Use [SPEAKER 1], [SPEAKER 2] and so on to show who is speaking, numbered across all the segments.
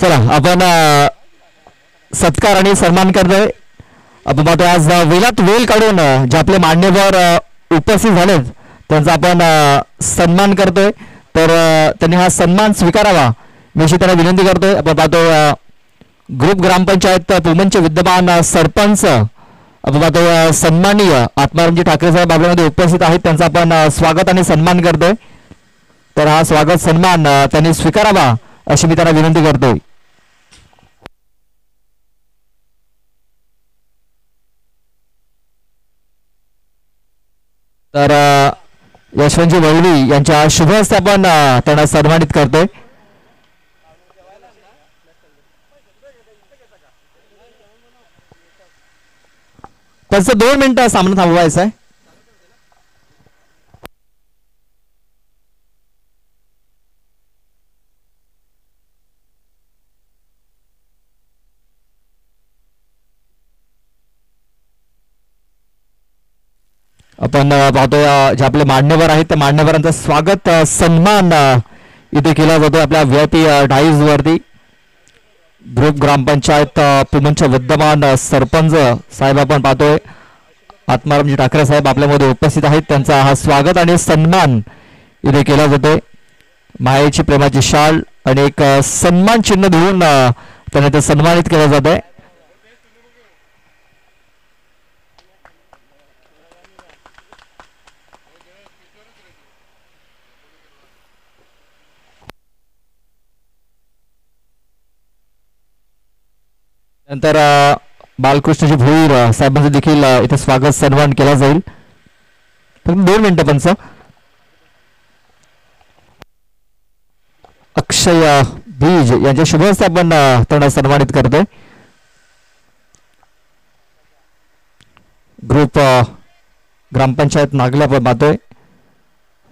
[SPEAKER 1] चला आपण सत्कार आणि सन्मान करतोय. आपण पाहतोय आज वेळात वेळ काढून जे आपले मान्यवर उपस्थित झालेत त्यांचा आपण सन्मान करतोय. तर त्यांनी हा सन्मान स्वीकारावा मी अशी त्यांना विनंती करतोय. आपण पाहतोय ग्रुप ग्रामपंचायत पुमनचे विद्यमान सरपंच आपण पाहतोय सन्माननीय आत्मारामजी ठाकरे साहेब आपल्यामध्ये उपस्थित आहेत. त्यांचा आपण स्वागत आणि सन्मान करतोय. तर हा स्वागत सन्मान त्यांनी स्वीकारावा अशी मी त्यांना विनंती करतोय. तर यशवंतजी वळवी यांच्या शुभ हस्ते आपण त्यांना सन्मानित करतोय. फक्त 2 मिनिटं सामना थांबवायचा आहे. आपण पाहतोय जे आपले मान्यवर आहेत त्या मान्यवरांचं स्वागत सन्मान इथे केला जातो आपल्या VIP डाईज वरती. ग्रुप ग्रामपंचायत पुमनच्या विद्यमान सरपंच साहेब आपण पाहतोय आत्मारामजी ठाकरे साहेब आपल्यामध्ये उपस्थित आहेत. त्यांचा हा स्वागत आणि सन्मान इथे केला जातोय. मायेची प्रेमाची शाल आणि एक सन्मान चिन्ह देऊन त्यांना ते सन्मानित केलं जात आहे. नंतर बालकृष्णजी भोईर साहेबांचं देखील इथे स्वागत सन्मान केला जाईल. फक्त 2 मिनिटं पंच. अक्षय बीज यांच्या शुभ हस्ते आपण त्यांना सन्मानित करतोय. ग्रुप ग्रामपंचायत नागला आपण पाहतोय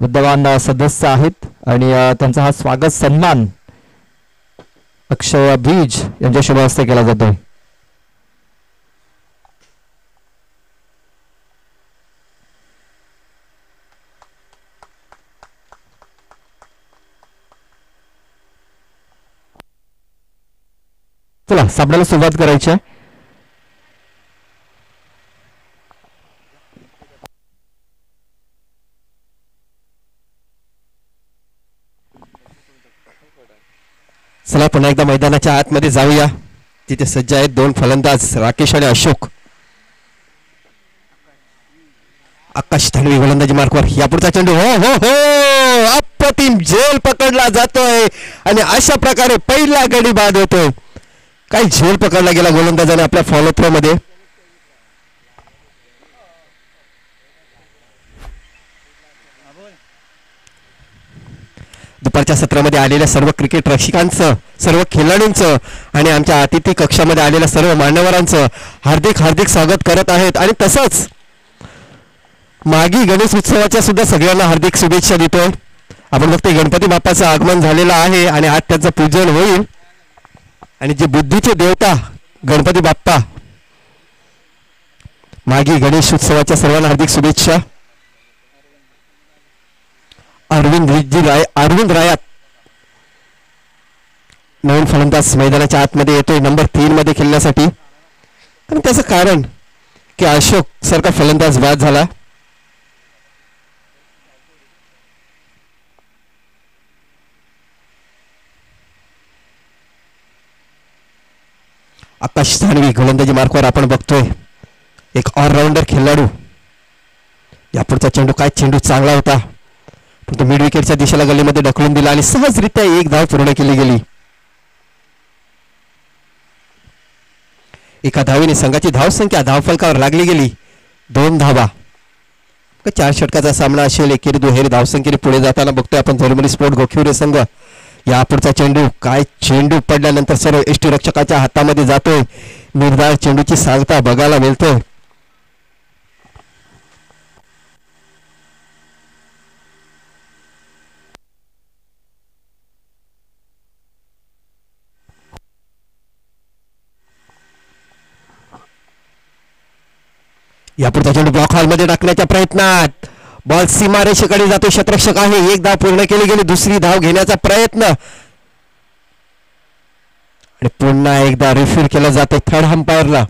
[SPEAKER 1] विद्यमान सदस्य आहेत आणि त्यांचा हा स्वागत सन्मान अक्षय बीज यांच्या शुभ हस्ते केला जातोय. चला सामन्याला सुरुवात करायची आहे.
[SPEAKER 2] चला पुन्हा एकदा मैदानाच्या आतमध्ये जाऊया. तिथे सज्ज आहेत 2 फलंदाज राकेश आणि अशोक. आकाश धानवी गोलंदाजी मार्कवर. यापुढचा चेंडू हो हो हो अप्रतिम झेल पकडला जातोय आणि अशा प्रकारे पहिला गडी बाद होतोय. काही झेल पकडला गेला गोलंदाजाने आपल्या फॉलो थ्रो मध्ये. दुपारच्या सत्रामध्ये आलेल्या सर्व क्रिकेट रसिकांचं सर्व खेळाडूंचं आणि आमच्या अतिथी कक्षामध्ये आलेल्या सर्व मान्यवरांचं हार्दिक हार्दिक स्वागत करत आहेत. आणि तसंच मागी गणेश उत्सवाच्या सुद्धा सगळ्यांना हार्दिक शुभेच्छा देतो. आपण बघतोय गणपती बाप्पाचं आगमन झालेलं आहे आणि आज त्याचं पूजन होईल. आणि जे बुद्धीचे देवता गणपती बाप्पा मागी गणेश उत्सवाच्या सर्वांना हार्दिक शुभेच्छा. अरविंद रायात नवीन फलंदाज मैदानाच्या आतमध्ये येतोय नंबर 3 मध्ये खेळण्यासाठी. आणि त्याचं कारण की अशोक सारखा फलंदाज बाद झाला. आकाश धानवी गोलंदाजी मार्कवर आपण बघतोय एक ऑलराऊंडर खेळाडू. यापुढचा चेंडू काय चेंडू चांगला होता पण तो मिड विकेटच्या दिशेला गल्लीमध्ये ढकलून दिला आणि सहजरित्या 1 धाव पूर्ण केली गेली. एका धावीने संघाची धावसंख्या धावफलकावर लागली गेली 2 धावा. 4 षटकाचा सामना असेल. एकेरी दुहेरी धावसंख्येने पुढे जाताना बघतोय आपण झरमरी स्पोर्ट गोखिवरे संघ. यापुढचा चेंडू काय चेंडू पडल्यानंतर सर्व एष्टी रक्षकाच्या हातामध्ये जातोय. निर्धार चेंडूची सांगता बघायला मिळतोय. यापुढचा चेंडू ब्लॉक हॉलमध्ये टाकण्याच्या प्रयत्नात बॉल सीमारेषेकडे जातो. क्षेत्ररक्षक आहे. 1 धाव पूर्ण केली गेली. दुसरी धाव घेण्याचा प्रयत्न आणि पुन्हा एकदा रिफिल केलं जाते थर्ड अंपायरला.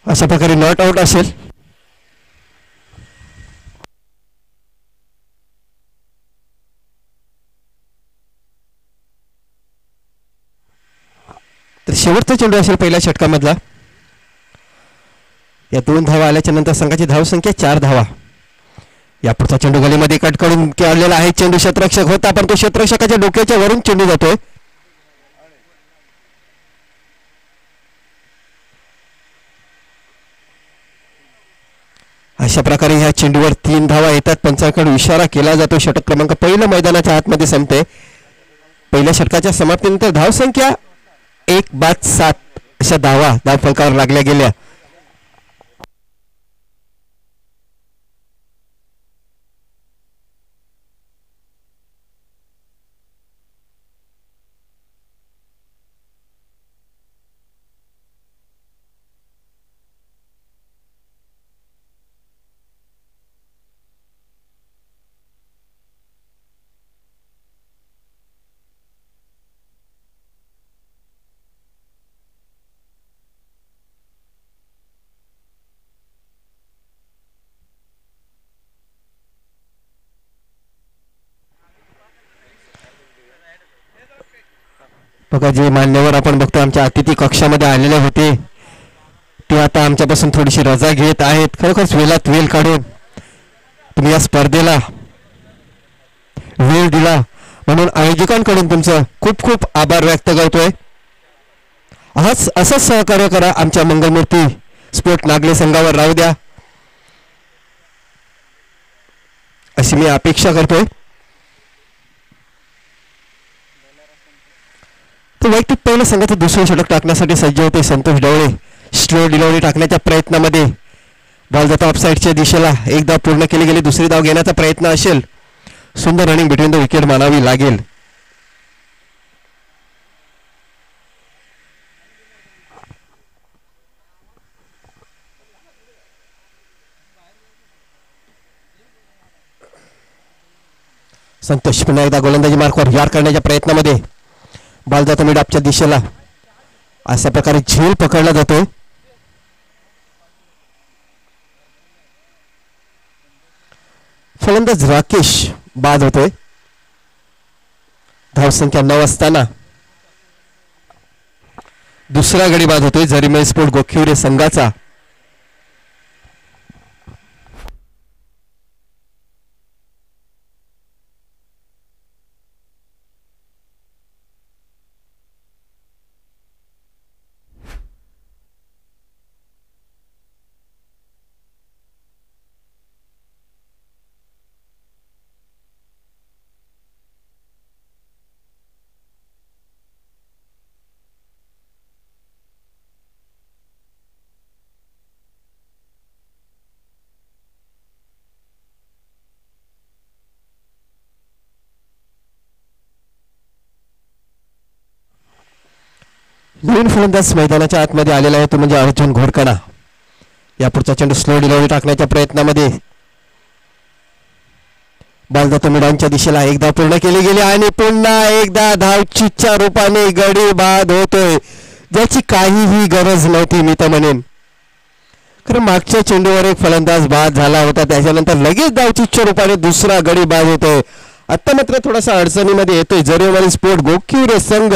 [SPEAKER 2] अशा प्रकारे नॉट आउट असेल. तर शेवटचा चेंडू असेल पहिल्या षटकामधला. या 2 धावा आल्याच्या नंतर संघाची धावसंख्या 4 धावा. या पुढचा चेंडू गलीमध्ये कट करून खेळलेला आहे. चेंडू क्षेत्ररक्षक होता पण तो क्षेत्ररक्षकाच्या डोक्याच्या वरून चेंडू जातोय. अशा प्रकारे ह्या चेंडूवर 3 धावा येतात. पंचांकडून इशारा केला जातो. षटक क्रमांक पहिलं मैदानाच्या आतमध्ये संपते. पहिल्या षटकाच्या समाप्तीनंतर धावसंख्या 1-7 अशा धावा धावफलकावर लागल्या गेल्या. बघा जे मान्यवर आपण बघतो आमच्या अतिथी कक्षामध्ये आलेले होते ते आता आमच्यापासून थोडीशी रजा घेत आहेत. खरोखरच वेळात वेळ काढून तुम्ही या स्पर्धेला वेळ दिला म्हणून आयोजकांकडून तुमचं खूप खूप आभार व्यक्त करतोय. असंच सहकार्य करा. आमच्या मंगलमूर्ती स्पोर्ट नागले संघावर राहू द्या अशी मी अपेक्षा करतोय. वैयक्तिक पहिलं संघाचं दुसरं षटक टाकण्यासाठी सज्ज होते संतोष डवळे. स्लो डिलिव्हरी टाकण्याच्या प्रयत्नामध्ये बॉल जातो ऑफसाईडच्या दिशेला. एकदा पूर्ण केली गेली. दुसरी धाव घेण्याचा प्रयत्न असेल. सुंदर रनिंग बिटवीन द विकेट मानावी लागेल. संतोष पुन्हा एकदा गोलंदाजी मार्कवर यार करण्याच्या प्रयत्नामध्ये बॉल जातो मिड ऑफच्या दिशेला. अशा प्रकारे झेल पकडला जातोय. फलंदाज राकेश बाद होतोय. धावसंख्या 9 असताना दुसरा गडी बाद होतोय जरीमेल स्पोर्ट गोखिवरे संघाचा. नवीन फलंदाज मैदानाच्या आतमध्ये आलेला आहे तो म्हणजे अर्जुन घोरकडा. यापुढचा चेंडू स्लो डिलिव्हरी टाकण्याच्या प्रयत्नामध्ये बॉल जातो मिडांच्या दिशेला. एक धाव पूर्ण केली गेली आणि पुन्हा एकदा धावचीच्या रूपाने गडी बाद होतोय, ज्याची काहीही गरज नव्हती मी तर म्हणेन. खरं मागच्या चेंडूवर एक फलंदाज बाद झाला होता, त्याच्यानंतर लगेच धावचीच्या रूपाने दुसरा गडी बाद होतोय. आता मात्र थोडासा अडचणीमध्ये येतोय जरिओमाली स्पोर्ट गोकिवरे संघ.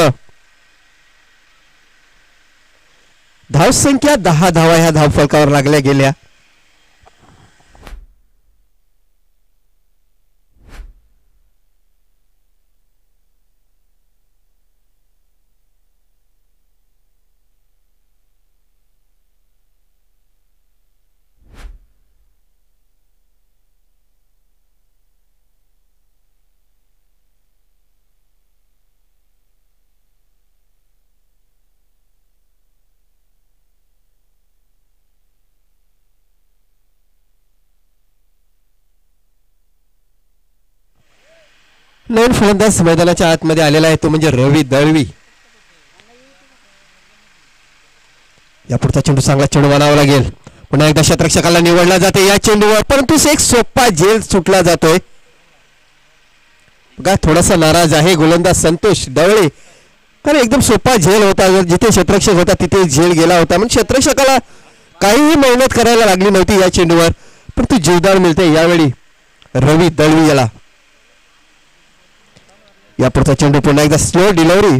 [SPEAKER 2] धावसंख्या 10 धावा ह्या धावफलकावर लागल्या गेल्या. नवीन फलंदाज मैदानाच्या आतमध्ये आलेला आहे तो म्हणजे रवी दळवी. यापुढचा चेंडू चांगला चेंडू मानावा लागेल. पुन्हा एकदा शतरक्षकाला निवडला जाते या चेंडूवर, परंतु एक सोपा झेल सुटला जातोय. बघा थोडासा नाराज आहे गोलंदाज संतोष ढवळे, कारण एकदम सोपा झेल होता. जिथे शतरक्षक होता तिथे झेल गेला होता, म्हणजे शतरक्षकाला काहीही मेहनत करायला लागली नव्हती या चेंडूवर, परंतु जीवदान मिळते यावेळी रवी दळवी याला. यापुढचा चेंडू पुन्हा एकदा स्लो डिलिव्हरी.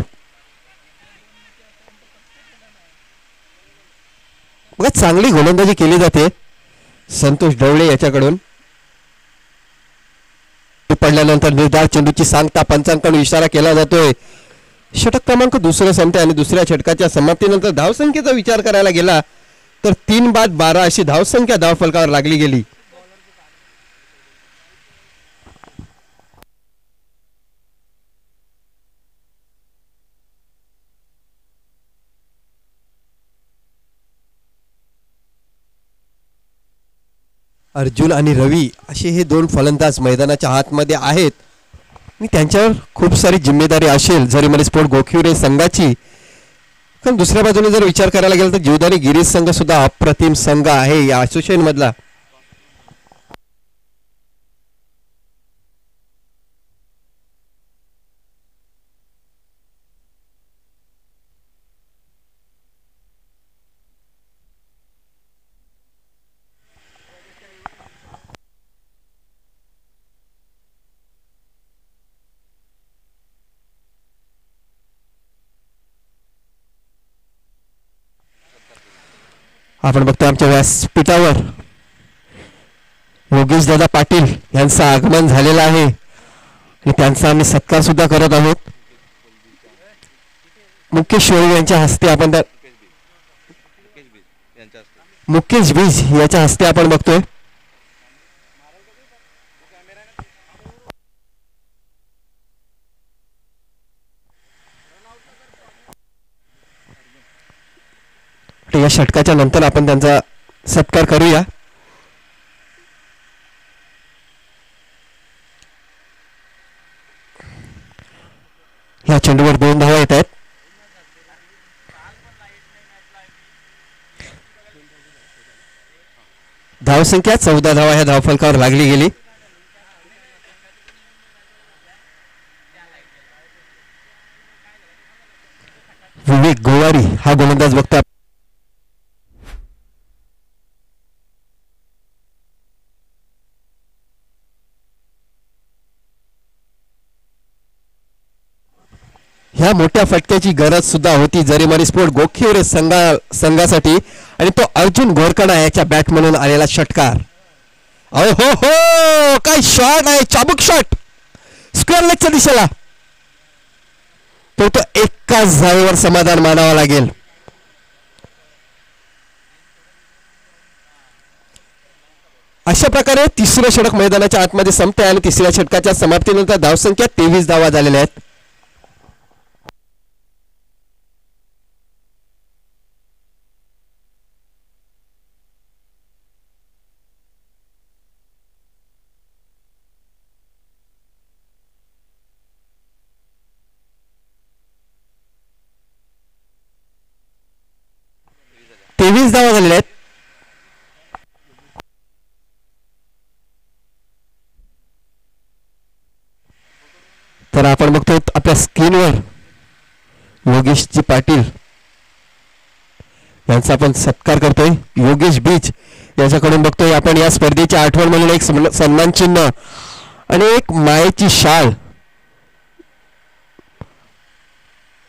[SPEAKER 2] बघा चांगली गोलंदाजी केली जाते संतोष ढवळे याच्याकडून. पडल्यानंतर निर्धार चेंडूची सांगता पंचांकडून इशारा केला जातोय. षटक क्रमांक दुसरं संपते आणि दुसऱ्या षटकाच्या समाप्तीनंतर धावसंख्येचा विचार करायला गेला तर 3 बाद 12 अशी धावसंख्या धावफलकावर लागली गेली. अर्जुन आणि रवी असे हे 2 फलंदाज मैदानाच्या आतमध्ये आहेत आणि त्यांच्यावर खूप सारी जिम्मेदारी असेल जरिओमाली स्पोर्ट गोकिवरे संघाची. कारण दुसऱ्या बाजूने जर विचार करायला गेला तर जीवदानी गिरीश संघ सुद्धा अप्रतिम संघ आहे या असोसिएशन मधला. आपण बघतो आमच्या व्यासपीठावर योगेश दादा पाटील यांचं आगमन झालेलं आहे आणि त्यांचा आम्ही सत्कार सुद्धा करत आहोत. मुकेश वळी यांच्या हस्ते आपण मुकेश बीज याच्या हस्ते आपण बघतोय. या षटकाच्या नंतर आपण त्यांचा सत्कार करूया. या चेंडूवर 2 धावा येत आहेत. धावसंख्या 14 धावा ह्या धावफलकावर लागली गेली. विवेक गोवारी हा गोलंदाज बघता. ह्या मोठ्या फटक्याची गरज सुद्धा होती जरिओमाली स्पोर्ट गोकिवरे संघासाठी आणि तो अर्जुन घोरकडा याच्या बॅट म्हणून आलेला षटकार. अहो हो हो काय शॉट आहे, चाबूक शॉट स्क्वेअर लेगच्या दिशेला. तो एकाच धावेवर समाधान मानावं लागेल. अशा प्रकारे तिसरं षटक मैदानाच्या आतमध्ये संपते आणि तिसऱ्या षटकाच्या समाप्तीनंतर धावसंख्या 23 धावा झालेल्या आहेत. तर आपण बघतोय आपल्या स्क्रीनवर योगेशजी पाटील यांचा आपण सत्कार करतोय. योगेश बीच याच्याकडून बघतोय आपण या स्पर्धेची आठवण म्हणून एक सन्मान चिन्ह आणि एक मायेची शाल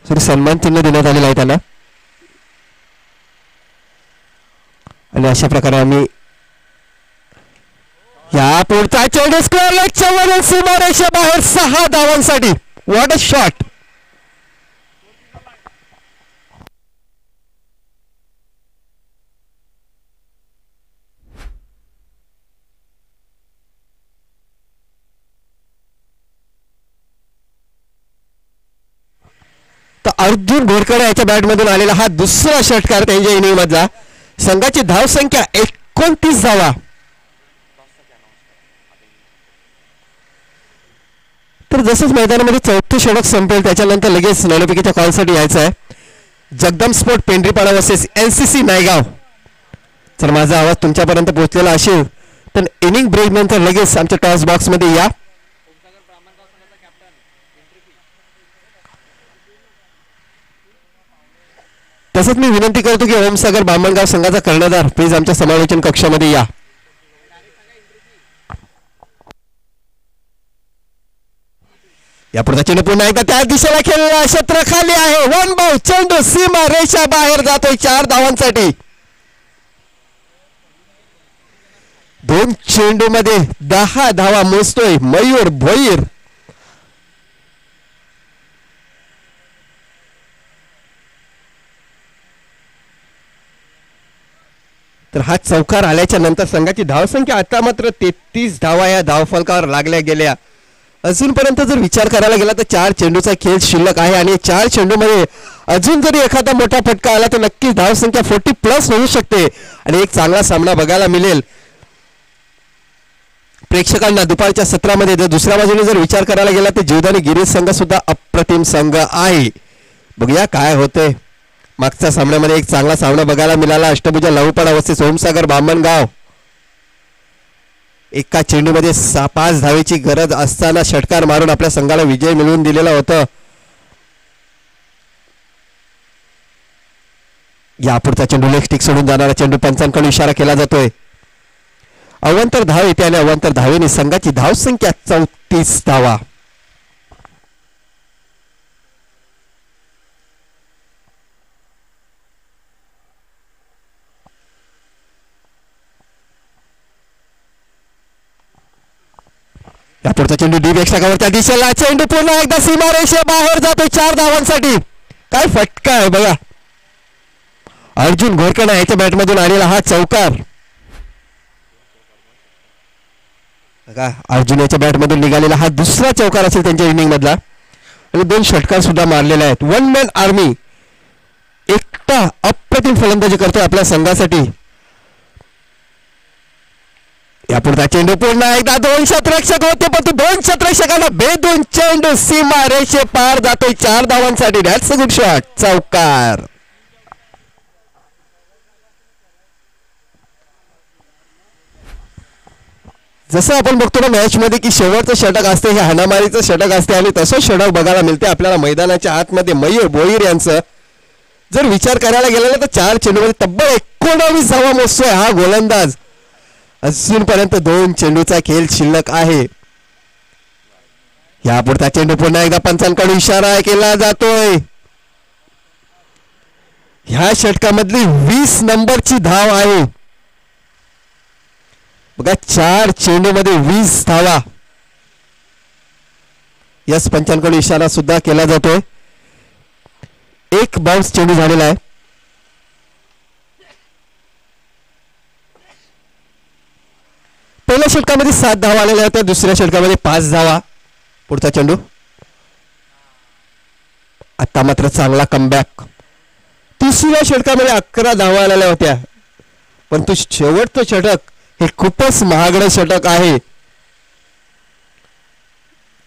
[SPEAKER 2] सन्मान चिन्ह देण्यात आलेलं आहे त्यांना. आणि अशा प्रकारे आम्ही या पुढचा चेंडू स्क्वेअर लेगच्या वरून सीमारेषे बाहेर 6 धावांसाठी. What a shot. तर अर्जुन घोरकडे याच्या बॅटमधून आलेला हा दुसरा षटकार त्यांच्या इनिंग मधला. संघाची धावसंख्या 29 धावा. तर जसंच मैदानामध्ये चौथं षटक संपेल त्याच्यानंतर लगेच नाणेफेकीच्या कॉलसाठी यायचं आहे. जगदम sport Pendharipada versus NCC Naigaon. तर माझा आवाज तुमच्यापर्यंत पोहोचलेला असेल तर इनिंग ब्रेक नंतर लगेच आमच्या टॉस बॉक्स मध्ये या. तसंच मी विनंती करतो की ओमसागर बामणगाव संघाचा कर्णधार प्लीज आमच्या समालोचन कक्षामध्ये या. यापुढचा चेंडू पुन्हा एकदा त्या दिशेला खेळला. क्षेत्र खाली आहे. 1 बाउंड चेंडू सीमा रेषा बाहेर जातोय 4 धावांसाठी. 2 चेंडू मध्ये 10 धावा मोजतोय मयूर भोईर. तर हा चौकार आल्याच्या नंतर संघाची धावसंख्या आता मात्र 33 धावा या धावफलकावर लागल्या गेल्या. अजूनपर्यंत जर विचार करायला गेला तर 4 चेंडूचा खेळ शिल्लक आहे आणि 4 चेंडूमध्ये अजून जरी एखादा मोठा फटका आला तर नक्कीच धावसंख्या 40+ होऊ शकते आणि एक चांगला सामना बघायला मिळेल प्रेक्षकांना दुपारच्या सत्रामध्ये. जर दुसऱ्या बाजूने जर विचार करायला गेला तर जीवदानी गिरीश संघ सुद्धा अप्रतिम संघ आहे. बघूया काय होतंय. मागच्या सामन्यामध्ये एक चांगला सामना बघायला मिळाला. अष्टभुजा लहूपाडा वर्सेस ओमसागर बामणगाव. एका चेंडूमध्ये 5 धावेची गरज असताना षटकार मारून आपल्या संघाला विजय मिळवून दिलेला होता. यापुढचा चेंडू लेग स्टिक सोडून जाणारा चेंडू पंचांकडून इशारा केला जातोय. अवंतर धाव येते आणि अवंतर धावेने संघाची धावसंख्या 34 धावा. यापुढचा चेंडू डीप एक्स्ट्रा कव्हरच्या दिशेला. चेंडू पुन्हा एकदा सीमारेषे बाहेर जातो 4 धावांसाठी. काय फटका आहे बघा. अर्जुन घोरकडे याच्या बॅटमधून आलेला हा चौकार. बघा अर्जुन याच्या बॅटमधून निघालेला हा दुसरा चौकार असेल त्यांच्या इनिंग मधला आणि 2 षटकार सुद्धा मारलेले आहेत. 1 मॅन आर्मी एकटा अप्रतिम फलंदाजी करतोय आपल्या संघासाठी. यापुढचा चेंडू पुन्हा एकदा 2 क्षेत्ररक्षक होते पण 2 क्षेत्ररक्षकांना भेदून चेंडू सीमा रेषे पार जातोय 4 धावांसाठी. That's a good shot. चौकार. जसं आपण बघतो ना मॅच मध्ये की शेवटचं षटक असते हे हाणामारीचं षटक असते आणि तसं षटक बघायला मिळते आपल्याला मैदानाच्या आतमध्ये. मयूर भोईर यांचं जर विचार करायला गेला तर 4 चेंडूमध्ये तब्बल 19 धावा मोजतोय हा गोलंदाज. अजूनपर्यंत 2 चेंडूचा खेळ शिल्लक आहे. यापुढचा चेंडू पुन्हा एकदा पंचांकडून इशारा केला जातोय. ह्या षटकामधली 20 नंबरची धाव आहे बघा. 4 चेंडू मध्ये 20 धावा. यस पंचांकडून इशारा सुद्धा केला जातोय. 1 बाउन्स चेंडू झालेला आहे. पहिल्या षटकामध्ये 7 धावा आलेल्या होत्या. दुसऱ्या षटकामध्ये 5 धावा. पुढचा चेंडू. आता मात्र चांगला कमबॅक. तिसऱ्या षटकामध्ये 11 धावा आलेल्या होत्या पण तो शेवटचं षटक हे खूपच महागडं षटक आहे.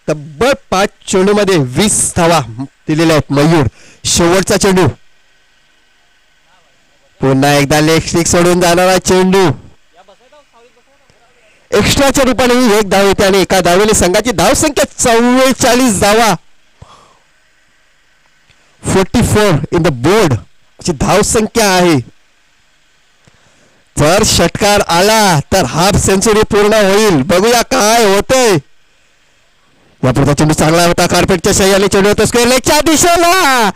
[SPEAKER 2] तब्बल 5 चेंडू मध्ये 20 धावा दिलेल्या आहेत. मयूर शेवटचा चेंडू. पुन्हा एकदा लेग स्टिक सोडून जाणारा चेंडू. एक्स्ट्राच्या रूपाने एक धाव येते आणि एका धावेने संघाची धावसंख्या 44 धावा 44 इन द बोर्ड अशी धावसंख्या आहे. जर षटकार आला तर हाफ सेंचुरी पूर्ण होईल. बघूया काय होतंय. यापुढचा चेंडू चांगला होता. कार्पेटच्या शैयाने चेंडू होता स्क्वेअर लेगच्या दिशेला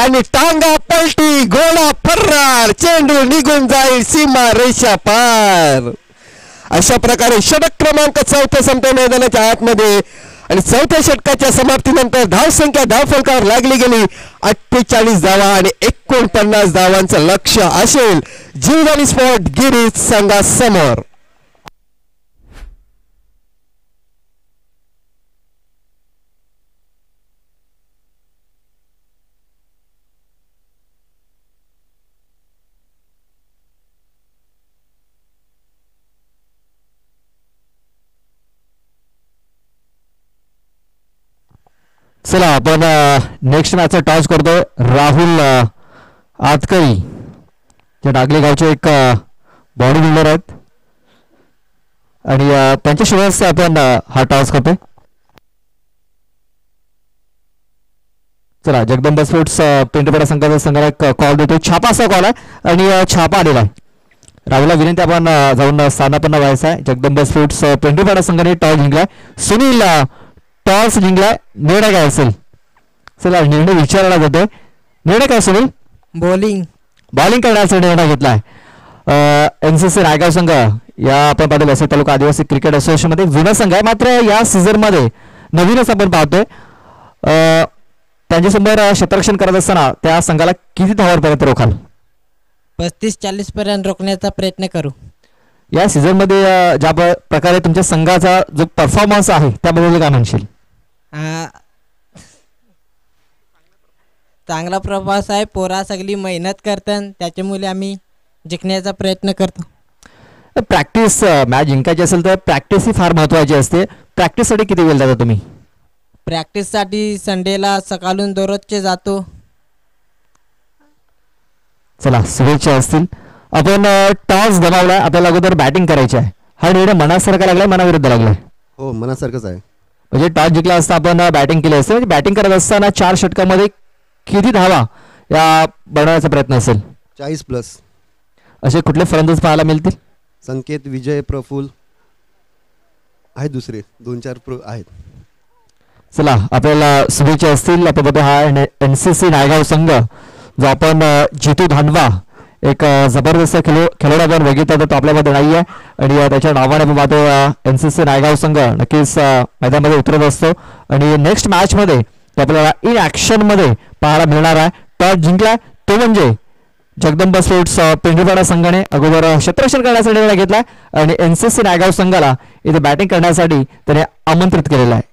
[SPEAKER 2] आणि टांगा पलटी गोळा फर्रार चेंडू निघून जाईल सीमा रेषा पार. अशा प्रकारे षटक क्रमांक 4 संपते मैदानाच्या आतमध्ये आणि 4थ्या षटकाच्या समाप्तीनंतर धावसंख्या धावफलकावर लागली गेली 48 धावा आणि 49 धावांचं लक्ष असेल जीवदानी स्पॉट गिरीज संघासमोर.
[SPEAKER 1] चला आपण नेक्स्ट मॅचचा टॉस करतो. राहुल आतकरी जे डागले गावचे एक बॉडी बिल्डर आहेत आणि त्यांच्या शिवाय आपण हा टॉस करतो. चला जगदंबा स्पोर्ट्स पेंटपाडा संघाचा संघाला एक कॉल देतो. छापा असा कॉल आहे आणि छापा आलेला आहे. राहुलला विनंती आपण जाऊन स्थानापन्न व्हायचं आहे. जगदंबा स्पोर्ट्स पेंटपाडा संघाने टॉस जिंकलाय. सुनील टॉस जिंकलाय. निर्णय काय असेल. चला निर्णय विचारला जातोय. निर्णय काय सुनील. बॉलिंग करण्याचा निर्णय घेतलाय. NCC रायगाव संघ या आपण पाहतो वसई तालुका आदिवासी क्रिकेट असोसिएशन मध्ये जुना संघ आहे. मात्र या सीझन मध्ये नवीनच आपण पाहतोय. त्यांच्यासमोर क्षेत्ररक्षण करत असताना त्या संघाला किती धावांपर्यंत रोखाल.
[SPEAKER 3] 35-40 पर्यंत रोखण्याचा प्रयत्न करू.
[SPEAKER 1] या सीझन मध्ये ज्या प्रकारे तुमच्या संघाचा जो परफॉर्मन्स आहे त्याबद्दल काय म्हणशील.
[SPEAKER 3] चांगला प्रवास आहे. पोरा सगळी मेहनत करतात त्याच्यामुळे आम्ही जिंकण्याचा प्रयत्न करतो.
[SPEAKER 1] प्रॅक्टिस मॅच जिंकायची असेल तर प्रॅक्टिस ही फार महत्वाची असते. प्रॅक्टिससाठी किती वेळ जाता तुम्ही.
[SPEAKER 3] प्रॅक्टिससाठी संडेला सकाळून दररोजचे जातो.
[SPEAKER 1] चला शुभेच्छा असतील. आपण टॉस गमावलाय. आपल्याला अगोदर बॅटिंग करायची आहे. हा निर्णय मनासारखा लागलाय मनाविरुद्ध लागलाय.
[SPEAKER 4] हो मनासारखंच आहे.
[SPEAKER 1] म्हणजे टॉस जिंकला असता आपण बॅटिंग केली असते. बॅटिंग करत असताना 4 षटकामध्ये किती धावा या बनवण्याचा प्रयत्न असेल.
[SPEAKER 4] 40+
[SPEAKER 1] असे कुठले फलंदाज पाहायला मिळतील.
[SPEAKER 4] संकेत विजय प्रफुल आहेत. दुसरे 2-4 आहेत.
[SPEAKER 1] चला आपल्याला शुभेच्छा असतील. आपण बघतो हा NCC नायगाव संघ जो आपण जितू धानवा एक जबरदस्त खेळाडू आपण बघितला तर तो आपल्यामध्ये नाही आहे आणि त्याच्या नावाने आपण पाहतो NCC नायगाव संघ नक्कीच मैदानामध्ये उतरत असतो आणि नेक्स्ट मॅच मध्ये आपल्याला इन ऍक्शन मध्ये पाहायला मिळणार आहे. टॉस जिंकलाय तो म्हणजे जगदंबा स्पोर्ट्स पेंढरपाडा संघाने अगोदर क्षेत्ररक्षण करण्याचा निर्णय घेतलाय आणि NCC नायगाव संघाला इथे बॅटिंग करण्यासाठी त्याने आमंत्रित केलेलं आहे.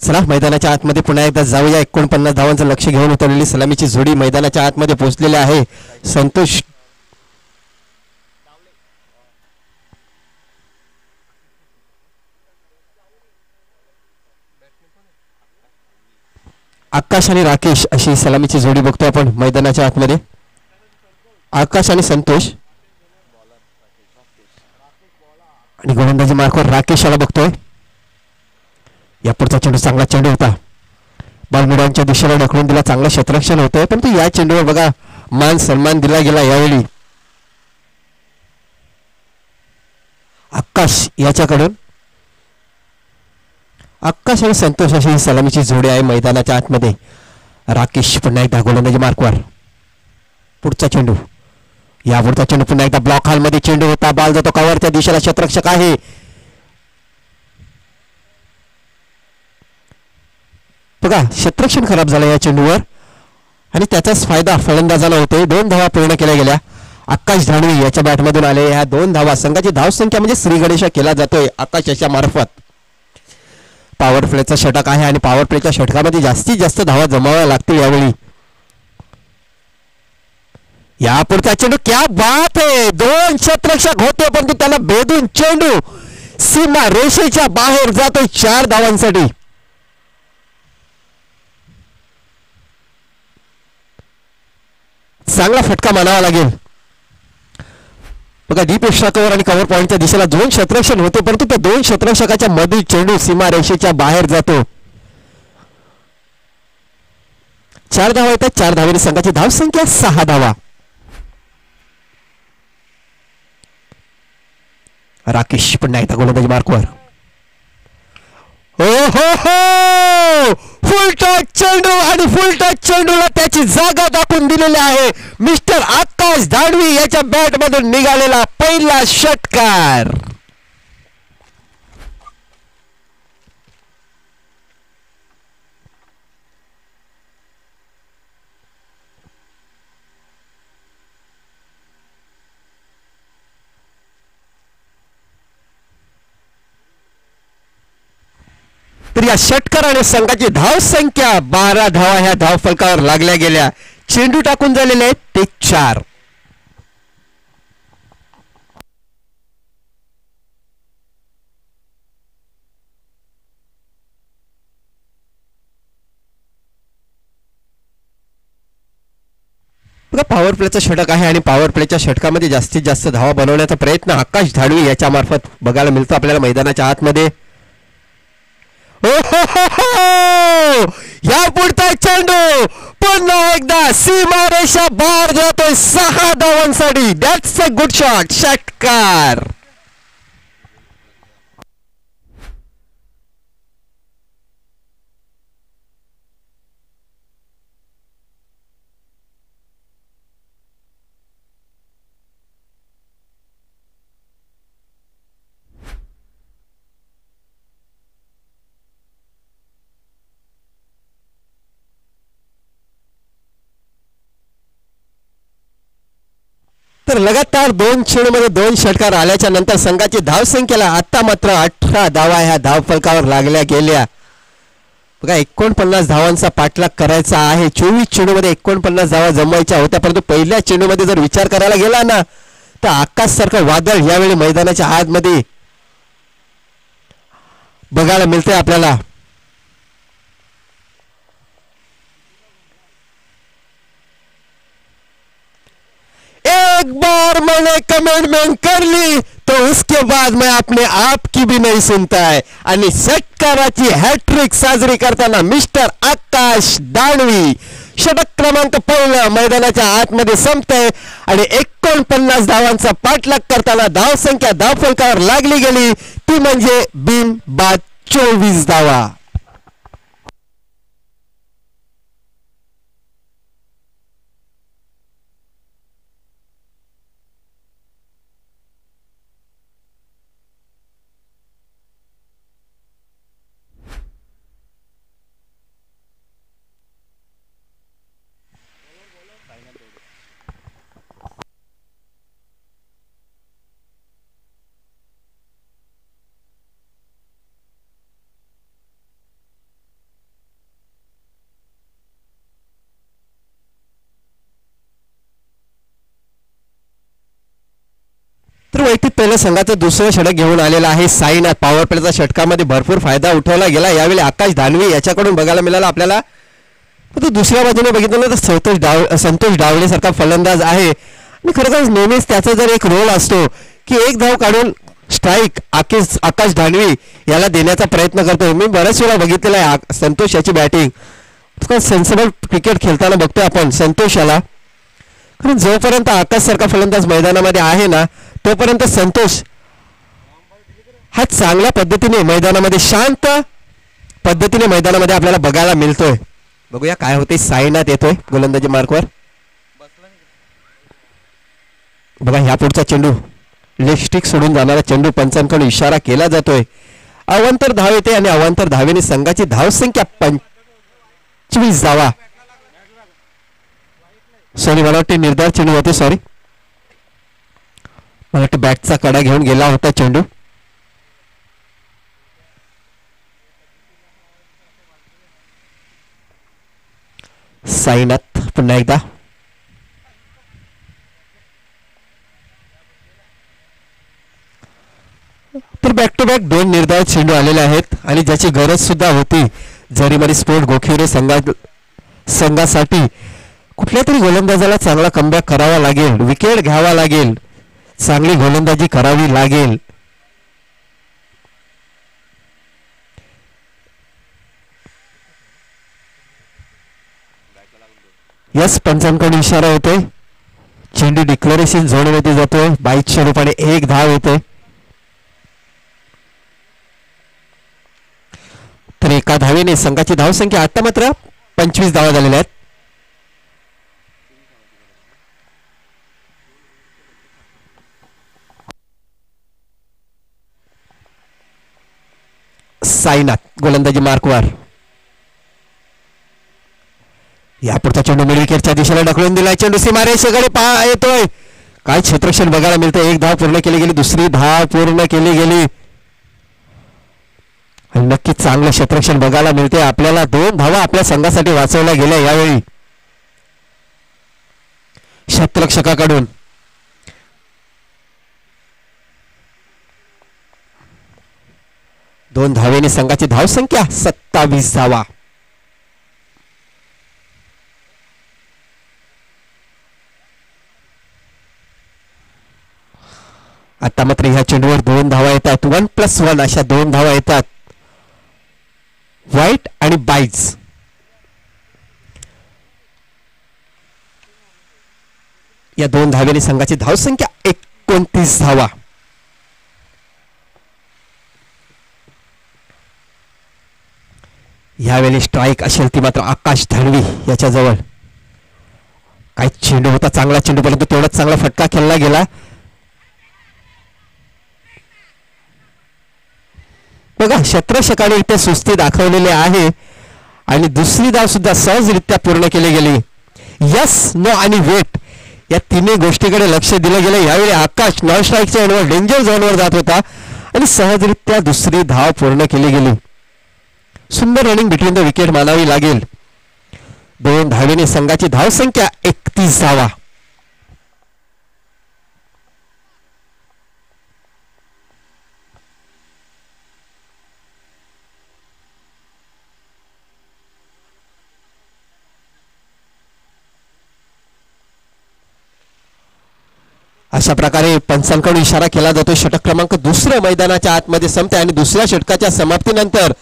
[SPEAKER 2] चला मैदानाच्या आतमध्ये पुन्हा एकदा जाऊया. 49 धावांचं लक्ष घेऊन उतरलेली सलामीची जोडी मैदानाच्या आतमध्ये पोहोचलेली आहे. संतोष आकाश आणि राकेश अशी सलामीची जोडी बघतो आपण मैदानाच्या आतमध्ये. आकाश आणि संतोष आणि गोलंदाजी मार्कवर राकेश याला बघतोय. या पुढचा चेंडू चांगला चेंडू होता बॉल मिडॉनच्या दिशेला ढकलून दिला, चांगलं क्षेत्ररक्षण होतंय, परंतु या चेंडूवर बघा मान सन्मान दिला गेला यावेळी. आकाश याच्याकडून, आकाश आणि संतोष अशी ही सलामीची जोडी आहे मैदानाच्या आतमध्ये. राकेश पुन्हा एकदा गोलंदाजी मार्कवर. पुढचा चेंडू, या पुढचा चेंडू पुन्हा एकदा ब्लॉक हॉलमध्ये चेंडू होता, बॉल जातो कव्हरच्या दिशेला, क्षेत्ररक्षक आहे. बघा क्षेत्ररक्षण खराब झालं या चेंडूवर आणि त्याचाच फायदा फलंदाजाला होतोय. 2 धावा पूर्ण केल्या गेल्या. आकाश धाणवी याच्या बॅटमधून आले ह्या 2 धावा. संघाची धावसंख्या म्हणजे श्री गणेश केला जातोय आकाश याच्या मार्फत. पॉवर प्लेचा षटक आहे आणि पॉवर प्लेच्या षटकामध्ये जास्तीत जास्त धावा जमाव्या लागतील यावेळी. या पुढचा चेंडू, क्या बात आहे, 2 क्षेत्ररक्षक होते परंतु त्याला भेदून चेंडू सीमा रेषेच्या बाहेर जातोय 4 धावांसाठी. चांगला फटका मानावा लागेल. बघा डीप एक्स्ट्रा कव्हर आणि कव्हर पॉईंटच्या दिशेला 2 क्षेत्ररक्षण होते परंतु त्या 2 क्षेत्ररक्षकाच्या मधील चेंडू सीमा रेषेच्या बाहेर जातो. 4 धावा येतात. 4 धावेने संघाची धावसंख्या 6 धावा. राकेश पुन्हा एकदा गोलंदाजी मार्कवर. हो हो हो, फुल टच चेंडू आणि फुल टच चेंडूला त्याची जागा दाखवून दिलेली आहे. मिस्टर आकाश धाणवी याच्या बॅट मधून निघालेला पहिला षटकार. तर या षटकाराने संघाची धावसंख्या 12 धावा ह्या धावफलकावर लागल्या गेल्या. चेंडू टाकून झालेले आहेत ते 4. बघा पॉवर प्लेचा षटक आहे आणि पॉवर प्लेच्या षटकामध्ये जास्तीत जास्त धावा बनवण्याचा प्रयत्न आकाश धाणवी याच्या मार्फत बघायला मिळतो आपल्याला मैदानाच्या आतमध्ये. या पुढचा चेंडू पुन्हा एकदा सीमा रेषा बाहेर जातोय 6 धावांसाठी. That's a good shot. षटकार. तर लगातार 2 चेंडूमध्ये 2 षटकार आल्याच्या नंतर संघाची धावसंख्येला आता मात्र 18 धावा ह्या धावफलकावर लागल्या गेल्या. बघा 49 धावांचा पाठलाग करायचा आहे. 24 चेंडूमध्ये 49 धावा जमवायच्या होत्या परंतु पहिल्या चेंडूमध्ये जर विचार करायला गेला ना तर आकाश सारखं वादळ यावेळी मैदानाच्या आतमध्ये बघायला मिळते आपल्याला. एक बार मैंने कमिटमेंट कर ली तो उसके बाद मैं अपने आप की भी नहीं सुनता है. आणि षटकाराची हॅट्रिक साजरी करताना मिस्टर आकाश दानवी षटक क्रमांक 1 मैदानाच्या आतमध्ये संपतंय आणि 49 धावांचा पाठलाग करताना धावसंख्या धावफलकावर लागली गेली ती म्हणजे बिन बाद 24 धावा. तर वैयक्तिक पहिल्या संघाचं दुसरं षटक घेऊन आलेला आहे साईनाथ. पॉवर प्लेचा षटकामध्ये भरपूर फायदा उठवला गेला. यावेळी आकाश धानवी याच्याकडून बघायला मिळाला आपल्याला. तर दुसऱ्या बाजूने बघितलं तर संतोष डावळे सारखा फलंदाज आहे आणि खरोखर नेहमीच त्याचा जर एक रोल असतो की एक धाव काढून स्ट्राईक आकाश धानवी याला देण्याचा प्रयत्न करतो. मी बऱ्याच वेळा बघितलेला आहे संतोष याची बॅटिंग सेन्सिबल क्रिकेट खेळताना बघतोय आपण संतोष याला. कारण जोपर्यंत आकाश सारखा फलंदाज मैदानामध्ये आहे ना तोपर्यंत संतोष हा चांगल्या पद्धतीने मैदानामध्ये शांत पद्धतीने मैदानामध्ये आपल्याला बघायला मिळतोय. बघूया काय होते. साईनाथ येतोय गोलंदाजी मार्कवर. बघा ह्या पुढचा चेंडू लेग स्टिक सोडून जाणारा चेंडू पंचांकडून इशारा केला जातोय. अवांतर धाव येते आणि अवांतर धावेने संघाची धावसंख्या 25 धावा. सॉरी मला वाटते निर्धार चेंडू होते. सॉरी मला वाटतं बॅटचा कडा घेऊन गेला होता चेंडू. साईनाथ पुन्हा एकदा. तर बॅक टू बॅक 2 निर्धारित चेंडू आलेले आहेत आणि ज्याची गरज सुद्धा होती. जरीमरी स्पोर्ट गोखिरे संघासाठी कुठल्या तरी गोलंदाजाला चांगला कमबॅक करावा लागेल, विकेट घ्यावा लागेल, चांगली गोलंदाजी करावी लागेल. यस पंचांकडून इशारा होतोय. चेंडू डिक्लेरेशन झोनमध्ये जातोय. 22च्या रूपाने 1 धाव येते. तर एका धावेने संघाची धावसंख्या आता मात्र 25 धावा झालेल्या आहेत. साईनाथ गोलंदाजी मार्कवर. या पुढचा चेंडू मिड विकेटच्या दिशेला ढकलून दिलाय. चेंडू सीमारेषेकडे येतोय. काय क्षेत्ररक्षण बघायला मिळतं. 1 धाव पूर्ण केली गेली. दुसरी धाव पूर्ण केली गेली. नक्कीच चांगलं क्षेत्ररक्षण बघायला मिळते आपल्याला. 2 धावा आपल्या संघासाठी वाचवल्या गेल्या यावेळी क्षेत्ररक्षकाकडून. दोन धावेने संघाची धावसंख्या 27 धावा. आता मात्र ह्या चेंडूवर 2 धावा येतात. 1+1 अशा 2 धावा येतात. व्हाईट आणि बाईज. या 2 धावेने संघाची धावसंख्या 29 धावा. यावेळी स्ट्राईक असेल ती मात्र आकाश धाणवी याच्या जवळ. काय चेंडू होता. चांगला चेंडू परंतु तेवढाच चांगला फटका खेळला गेला. बघा क्षेत्ररक्षकाने इथे सुस्ती दाखवलेली आहे आणि दुसरी धाव सुद्धा सहजरित्या पूर्ण केली गेली. यस नो आणि वेट या तिन्ही गोष्टीकडे लक्ष दिलं गेलं. यावेळी आकाश नॉन स्ट्राईकच्या एंडवर डेंजर झोनवर जात होता आणि सहजरित्या दुसरी धाव पूर्ण केली गेली. सुंदर रनिंग बिटवीन द विकेट मानावी लागेल. 2 धावेने संघाची धावसंख्या 31 धावा. अशा प्रकारे पंचांकडून इशारा केला जातो. षटक क्रमांक 2 मैदानाच्या आतमध्ये संपते आणि दुसऱ्या षटकाच्या समाप्तीनंतर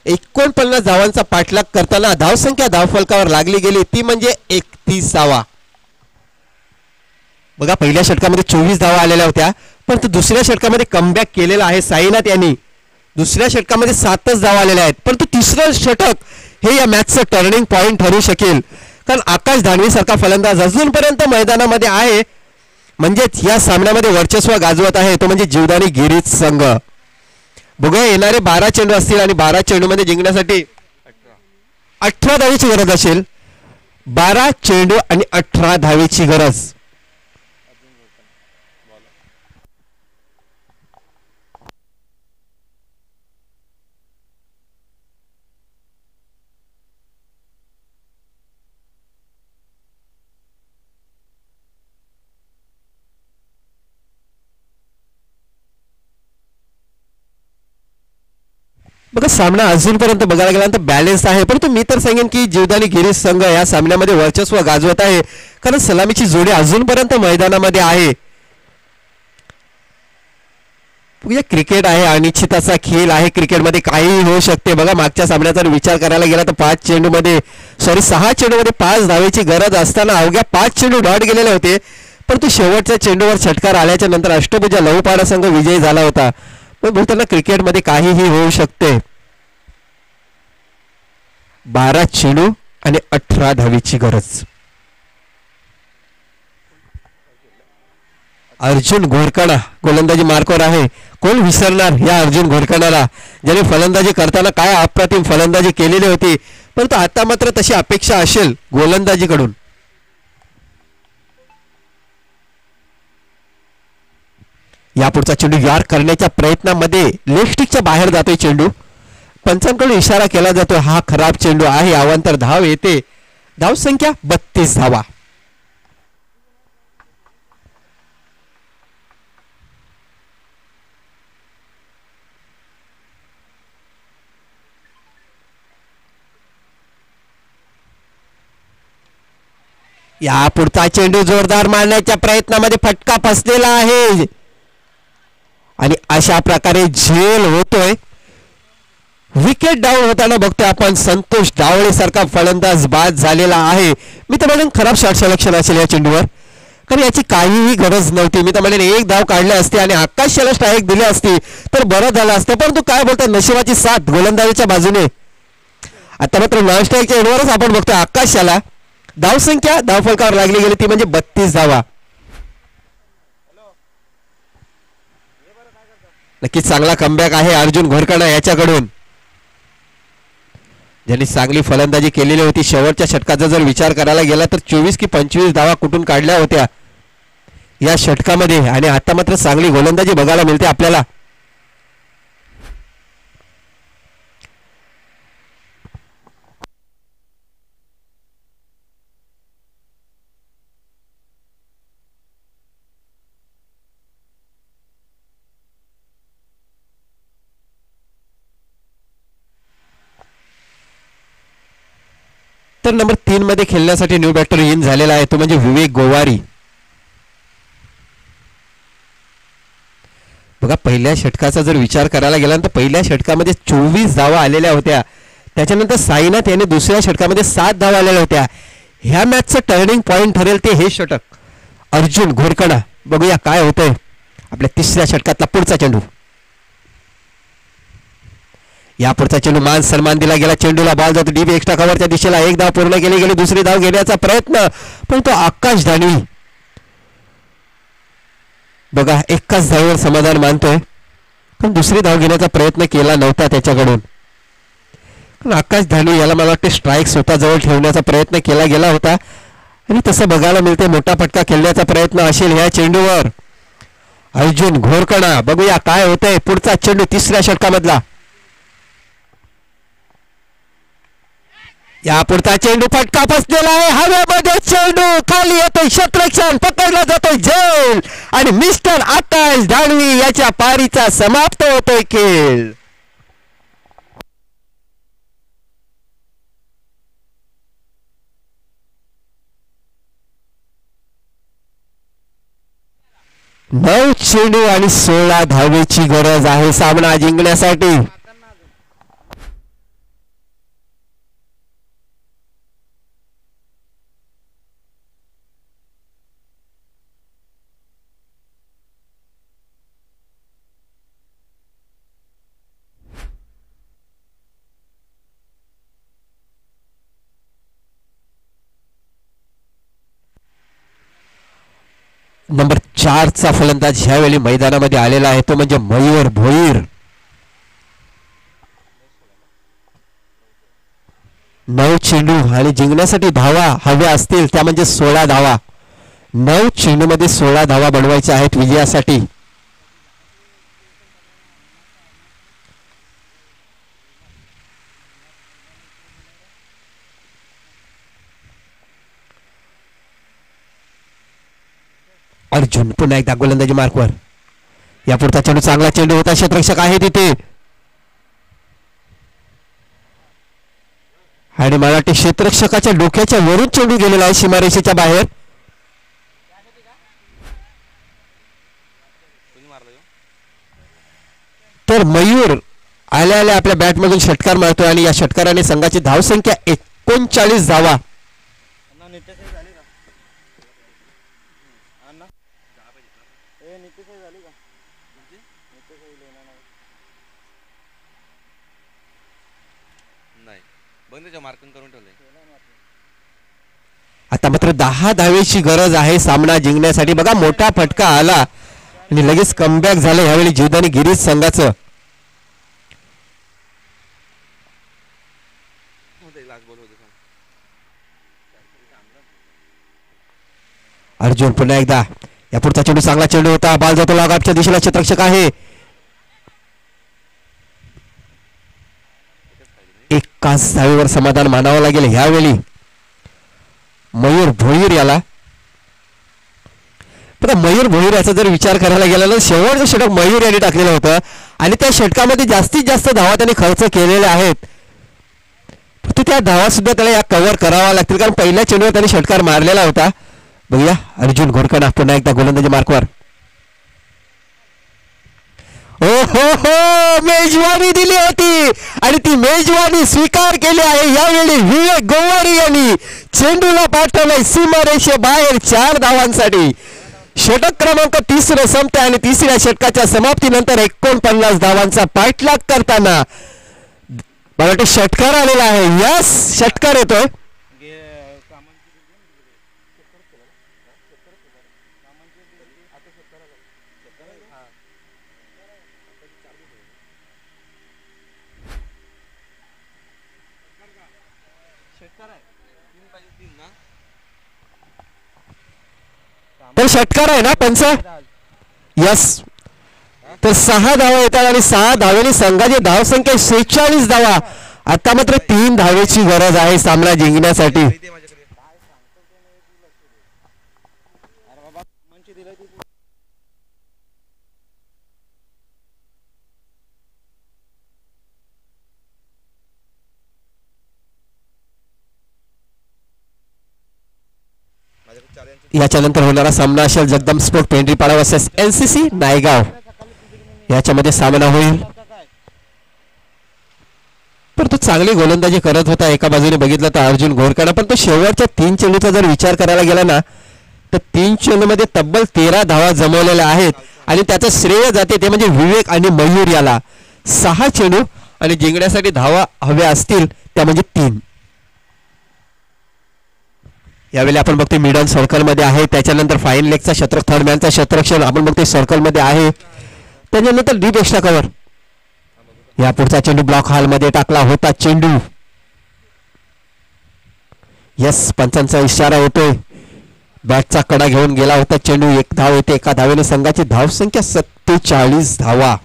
[SPEAKER 2] 49 धावांचा पाठलाग करताना धावसंख्या धावफलकावर लागली गेली ती म्हणजे 31 धावा. बघा पहिल्या षटकामध्ये 24 धावा आलेल्या होत्या परंतु दुसऱ्या षटकामध्ये कमबॅक केलेला आहे साईनाथ यांनी. दुसऱ्या षटकामध्ये 7च धावा आलेल्या आहेत परंतु तिसरं षटक हे या मॅचचं टर्निंग पॉइंट ठरू शकेल. कारण आकाश धाणवी सारखा फलंदाज अजूनपर्यंत मैदानामध्ये आहे म्हणजेच या सामन्यामध्ये वर्चस्व गाजवत आहे तो म्हणजे जीवदानी गिरीज संघ. बघूया येणारे 12 चेंडू असतील आणि 12 चेंडूमध्ये जिंकण्यासाठी 18 धावेची गरज असेल. 12 चेंडू आणि 18 धावेची गरज. बघा सामना अजूनपर्यंत बघायला गेला तर बॅलन्स आहे परंतु मी तर सांगेन की जीवदानी गिरीज संघ या सामन्यामध्ये वर्चस्व गाजवत आहे कारण सलामीची जोडी अजूनपर्यंत मैदानामध्ये आहे. म्हणजे क्रिकेट आहे अनिश्चिताचा खेळ आहे. क्रिकेटमध्ये काहीही होऊ शकते. बघा मागच्या सामन्याचा विचार करायला गेला तर 6 चेंडूमध्ये 5 धावेची गरज असताना अवघ्या 5 चेंडू डॉट गेलेले होते. परंतु शेवटच्या चेंडूवर षटकार आल्याच्या नंतर अष्टभुजा लहुपाडा संघ विजयी झाला होता. पण बोलताना क्रिकेटमध्ये काहीही होऊ शकते. 12 चेंडू आणि 18 धावेची गरज. अर्जुन घोरकडा गोलंदाजी मार्कवर आहे. कोण विसरणार या अर्जुन घोरकडाला, ज्याने फलंदाजी करताना काय अप्रतिम फलंदाजी केलेली होती. परंतु आता मात्र तशी अपेक्षा असेल गोलंदाजीकडून. यापुढचा चेंडू यार करण्याच्या प्रयत्नामध्ये लेग स्टिकच्या बाहेर जातोय चेंडू. पंचांकडून इशारा केला जातो हा खराब चेंडू आहे. अवांतर धाव येते. धाव संख्या 32 धावा. या पुढचा चेंडू जोरदार मारण्याच्या प्रयत्नामध्ये फटका फसलेला आहे आणि अशा प्रकारे झेल होतोय. विकेट डाऊन होताना बघतोय आपण संतोष डावळे सारखा फलंदाज बाद झालेला आहे. मी तर म्हणेन खराब शॉट सिलेक्शन असेल या चेंडूवर, कारण याची काहीही गरज नव्हती. मी तर म्हणेन एक धाव काढले असते आणि आकाशाला स्ट्राईक दिली असती तर बरं झालं असतं. परंतु काय बोलतोय नशिबाची साथ गोलंदाजीच्या बाजूने. आता मात्र नॉन स्ट्राईकच्या एंडवरच आपण बघतोय आकाशाला. धाव संख्या धाव फलकावर लागली गेली ती म्हणजे 32 धावा. नक्कीच चांगला कमबॅक आहे अर्जुन घोरकडा याच्याकडून, ज्यांनी चांगली फलंदाजी केलेली होती. शेवटच्या षटकाचा जर विचार करायला गेला तर 24 की 25 धावा कुठून काढल्या होत्या या षटकामध्ये आणि आता मात्र चांगली गोलंदाजी बघायला मिळते आपल्याला. तर नंबर 3 मध्ये खेळण्यासाठी न्यू बॅटर इन झालेला आहे तो म्हणजे विवेक गोवारी. बघा पहिल्या षटकाचा जर विचार करायला गेला तर पहिल्या षटकामध्ये 24 धावा आलेल्या होत्या. त्याच्यानंतर साईनाथ यांनी दुसऱ्या षटकामध्ये 7 धावा आलेल्या होत्या. ह्या मॅचचं टर्निंग पॉइंट ठरेल ते हे षटक. अर्जुन घोरकडा बघूया काय होतंय आपल्या तिसऱ्या षटकातला पुढचा चेंडू. या पुढचा चेंडू मान सन्मान दिला गेला. चेंडूला बॉल जातो डीप एक्स्ट्रा कव्हरच्या दिशेला. एक धाव पूर्ण केली गेली. दुसरी धाव घेण्याचा प्रयत्न पण तो आकाश दानवी बघा एकाच धावेवर समाधान मानतोय पण दुसरी धाव घेण्याचा प्रयत्न केला नव्हता त्याच्याकडून. आकाश दानवी याला मला वाटते स्ट्राईक स्वतःजवळ ठेवण्याचा प्रयत्न केला गेला होता आणि तसं बघायला मिळते. मोठा फटका खेळण्याचा प्रयत्न असेल ह्या चेंडूवर. अर्जुन घोरकडा बघूया काय होतंय. पुढचा चेंडू तिसऱ्या षटकामधला. या पुढचा चेंडू फटका फसलेला आहे. हवेमध्ये चेंडू खाली येतोय. क्षेत्ररक्षण पकडला जातोय झेल आणि मिस्टर आकाश दानवी याच्या पारीचा समाप्त होतोय खेळ. नऊ चेंडू आणि 16 धावेची गरज आहे सामना जिंकण्यासाठी. नंबर 4 चा फलंदाज ह्यावेळी मैदानामध्ये आलेला आहे तो म्हणजे मयूर भोईर. 9 चेंडू आणि जिंकण्यासाठी धावा हव्या असतील त्या म्हणजे 16 धावा. 9 चेंडूमध्ये 16 धावा बनवायच्या आहेत विजयासाठी. अर्जुन पुन्हा एकदा गोलंदाजी मार्कवर. या पुढचा चेंडू चांगला चेंडू होता. क्षेत्ररक्षक आहे तिथे आणि मला वाटते क्षेत्ररक्षकाच्या डोक्याच्या वरून चेंडू गेलेला आहे सीमारेषेच्या बाहेर. तर मयूर आल्या आल्या आपल्या बॅटमधून षटकार मारतोय आणि या षटकाराने संघाची धावसंख्या 39 धावा. आता मात्र 10 धावेची गरज आहे सामना जिंकण्यासाठी. बघा मोठा फटका आला आणि लगेच कमबॅक झालं यावेळी जीवदानी गिरीश संघाचं. अर्जुन पुन्हा एकदा या पुढचा चेंडू चांगला चेंडू होता. बॉल जातो लॉगआउटच्या दिशेला. क्षेत्ररक्षक आहे. एकाच धावेवर समाधान मानावं लागेल ह्यावेळी मयूर भोईर याला. मयूर भोईर याचा जर विचार करायला गेला तर शेवटचं षटक मयूर यांनी टाकलेलं होतं आणि त्या षटकामध्ये जास्तीत जास्त धावा त्यांनी खर्च केलेल्या आहेत. फक्त त्या धावा सुद्धा त्याला या कव्हर करावा लागतील कारण पहिल्या चेंडूवर त्यांनी षटकार मारलेला होता. बघूया अर्जुन घोरकडा पुन्हा एकदा गोलंदाजी मार्कवर. हो हो हो मेजवानी दिली होती आणि ती मेजवानी स्वीकार केली आहे यावेळी विवेक गोवारी यांनी. चेंडूला पाठवलंय सीमारेषेबाहेर 4 धावांसाठी. षटक क्रमांक 30 संपते आणि तिसऱ्या षटकाच्या समाप्तीनंतर 49 धावांचा पाठलाग करताना मला वाटतं षटकार आलेला आहे. यस षटकार येतोय. तर षटकार आहे ना पंच. यस तर 6 धावा येतात आणि 6 धावेने संघाची धावसंख्या 46 धावा. आता मात्र 3 धावेची गरज आहे सामना जिंकण्यासाठी. याच्या नंतर होणारा सामना असेल Jagdamb sport Pendharipada versus NCC Naigaon. याच्यामध्ये सामना होईल. पण तो चांगली गोलंदाजी करत होता एका बाजूने बघितलं तर अर्जुन घोरकडा. पण तो शेवटच्या 3 चेंडूचा जर विचार करायला गेला ना तर 3 चेंडूमध्ये तब्बल 13 धावा जमवलेल्या आहेत आणि त्याचं श्रेय जाते ते म्हणजे विवेक आणि मयूर याला. 6 चेंडू आणि जिंकण्यासाठी धावा हव्या असतील त्या म्हणजे 3. यावेळी आपण बघतोय मिडल सर्कलमध्ये आहे. त्याच्यानंतर फाईन लेगचा शतक थर्ड मॅनचा शतरक्षण आपण बघतोय सर्कलमध्ये आहे. त्याच्यानंतर डीप एक्स्ट्रा कव्हर. या पुढचा चेंडू ब्लॉक हॉलमध्ये टाकला होता चेंडू. यस पंचांचा इशारा होतोय. बॅटचा कडा घेऊन गेला होता चेंडू. 1 धाव येते. एका धावेने संघाची धावसंख्या 47 धावा.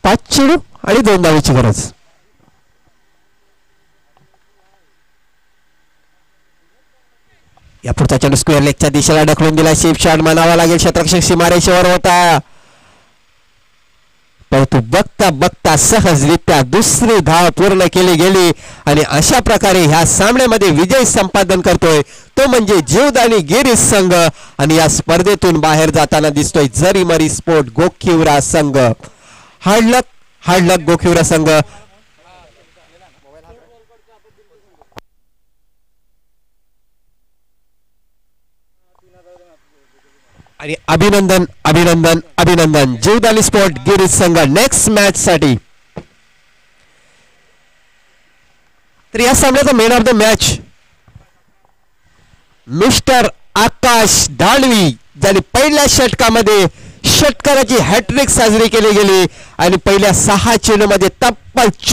[SPEAKER 2] 5 चेंडू आणि 2 धावेची गरज. या पुढचा चेंडू स्क्वेअर लेगच्या दिशेला ढकलून दिला. शेप शॉट म्हणावा लागेल. क्षेत्ररक्षक सीमारेषेवर होता परंतु बघता बघता सहजरित्या दुसरी धाव पूर्ण केली गेली आणि अशा प्रकारे ह्या सामन्यामध्ये विजय संपादन करतोय तो म्हणजे जीवदानी गिरीश संघ आणि या स्पर्धेतून बाहेर जाताना दिसतोय जरीमरी स्पोर्ट गोखिवरा संघ. हार्ड लक गोखिवरा संघ. आणि अभिनंदन अभिनंदन अभिनंदन जीवदानी स्पोर्ट गिरीश संघ नेक्स्ट मॅच साठी. तर या सामन्याचा man of the match mister Akash Dalvi ज्यांनी पहिल्या षटकामध्ये षटकाराची हॅट्रिक साजरी केली गेली आणि पहिल्या 6 चेंडूमध्ये तब्बल